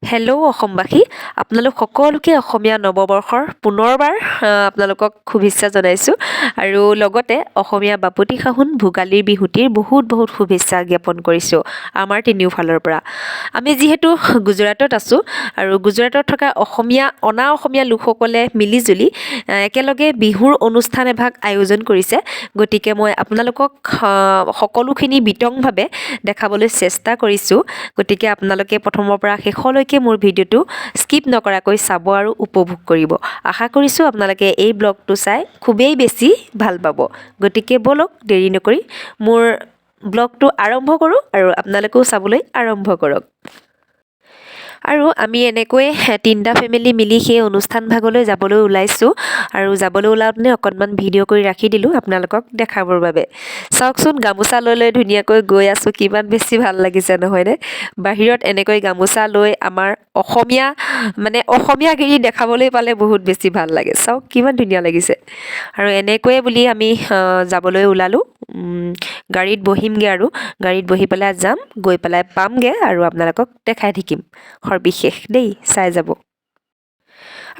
Hello' অসমবাসী, আপোনালোক সকলোকে অসমীয়া নৱবৰ্ষৰ পুনৰবাৰ আপোনালোকক শুভেচ্ছা জনাইছোঁ আৰু লগতে অসমীয়া বাপতি সাহোন ভোগালীৰ বিহুটিৰ বহুত শুভেচ্ছা জ্ঞাপন কৰিছোঁ আমাৰ তিনিওফালৰ পৰা। আমি যিহেতু গুজৰাটত আছোঁ আৰু গুজৰাটত থকা অনা অসমীয়া লোকসকলে মিলিজুলি একেলগে বিহুৰ অনুষ্ঠান এভাগ আয়োজন কৰিছে। গতিকে মই আপোনালোকক সকলোখিনি বিতংভাৱে দেখাবলৈ চেষ্টা কৰিছোঁ। গতিকে আপোনালোকে প্ৰথমৰ পৰা শেষলৈকে মোৰ ভিডিঅ'টো স্কিপ নকৰাকৈ চাব আৰু উপভোগ কৰিব। আশা কৰিছোঁ আপোনালোকে এই ব্লগটো চাই খুবেই বেছি ভাল পাব। গতিকে ব'লক দেৰি নকৰি মোৰ ব্লগটো আৰম্ভ কৰোঁ আৰু আপোনালোকেও চাবলৈ আৰম্ভ কৰক। আৰু আমি এনেকৈ 3টা ফেমিলি মিলি সেই অনুষ্ঠান ভাগলৈ যাবলৈ ওলাইছোঁ আৰু যাবলৈ ওলাওঁতে অকণমান ভিডিঅ' কৰি ৰাখি দিলোঁ আপোনালোকক দেখাবৰ বাবে। চাওকচোন গামোচা লৈ ধুনীয়াকৈ গৈ আছোঁ, কিমান বেছি ভাল লাগিছে নহয়নে? বাহিৰত এনেকৈ গামোচা লৈ আমাৰ অসমীয়াগিৰি দেখাবলৈ পালে বহুত বেছি ভাল লাগে। চাওক কিমান ধুনীয়া লাগিছে। আৰু এনেকৈয়ে বুলি আমি যাবলৈ ওলালোঁ। গাড়ীত বহিমগৈ আৰু গাড়ীত বহি পেলাই যাম, গৈ পেলাই পামগৈ আৰু আপোনালোকক দেখাই থাকিম। সবিশেষ দেই, চাই যাব।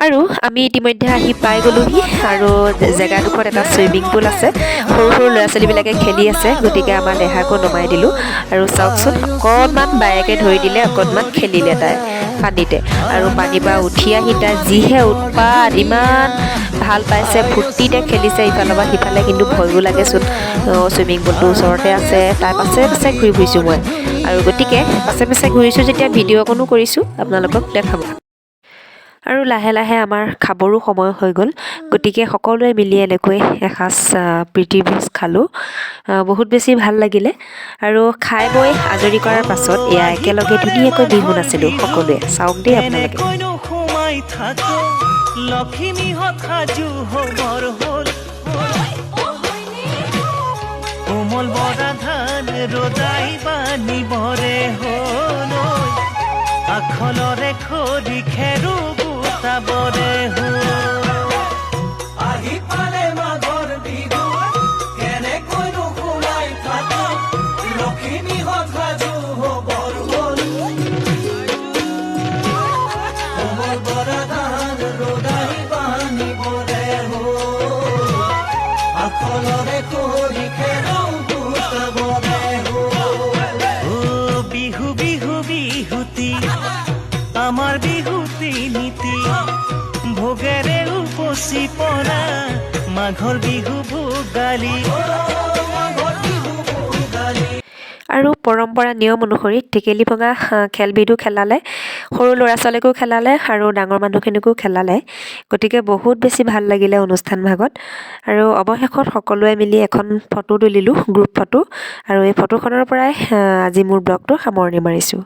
আৰু আমি ইতিমধ্যে আহি পাই গ'লোহি আৰু জেগাডোখৰত এটা চুইমিং পুল আছে। সৰু ল'ৰা ছোৱালীবিলাকে খেলি আছে, গতিকে আমাৰ দেহাকো নমাই দিলোঁ। আৰু চাওকচোন অকণমান বায়েকে ধৰি দিলে, অকণমান খেলিলে তাই পানীতে। আৰু পানীৰ পৰা উঠি আহি তাই যিহে উৎপাত, ইমান ভাল পাইছে, ফূৰ্তিতে খেলিছে ইফালৰ পৰা সিফালে। কিন্তু ভয়ো লাগেচোন, চুইমিং পুলটোৰ ওচৰতে আছে। তাই পাছে ঘূৰি ফুৰিছোঁ মই। আৰু গতিকে পাছে ঘূৰিছোঁ যেতিয়া ভিডিঅ' অকণো কৰিছোঁ আপোনালোকক দেখাব। আৰু লাহে লাহে আমাৰ খাবৰো সময় হৈ গ'ল। গতিকে সকলোৱে মিলি এনেকৈ এসাঁজ প্ৰীতিভোজ খালোঁ। বহুত বেছি ভাল লাগিলে। আৰু খাই বৈ আজৰি কৰাৰ পাছত এয়া একেলগে ধুনীয়াকৈ বিহু নাচিলোঁ সকলোৱে। চাওক দেই আপোনালোকে। কোমল বৰা ধান ৰজাই বানিবৰে হ'ল, আখলৰে খৰি খেৰো গোটাবৰে হ'ল। আহি পালে মাঘৰ বিহু, কেনেকৈনো সোমাই থাকো, লখিমীহঁত সাজু হবৰ হ'ল। কোমল বৰা ধান ৰজাই বানিবৰে হ'ল, আখলৰে খৰি খেৰো গোটাবৰে হ'ল। বিহু বিহু বিহুতি আমাৰ বিহুতি নীতি, ভোগেৰে উপচি পৰা মাঘৰ বিহু ভোগালী। আৰু পৰম্পৰা নিয়ম অনুসৰি টেকেলি ভঙা খেলবিধো খেলালে, সৰু ল'ৰা ছোৱালীকো খেলালে আৰু ডাঙৰ মানুহখিনিকো খেলালে। গতিকে বহুত বেছি ভাল লাগিলে অনুষ্ঠান ভাগত। আৰু অৱশেষত সকলোৱে মিলি এখন ফটো তুলিলোঁ, গ্ৰুপ ফটো। আৰু এই ফটোখনৰ পৰাই আজি মোৰ ব্লগটো সামৰণি মাৰিছোঁ।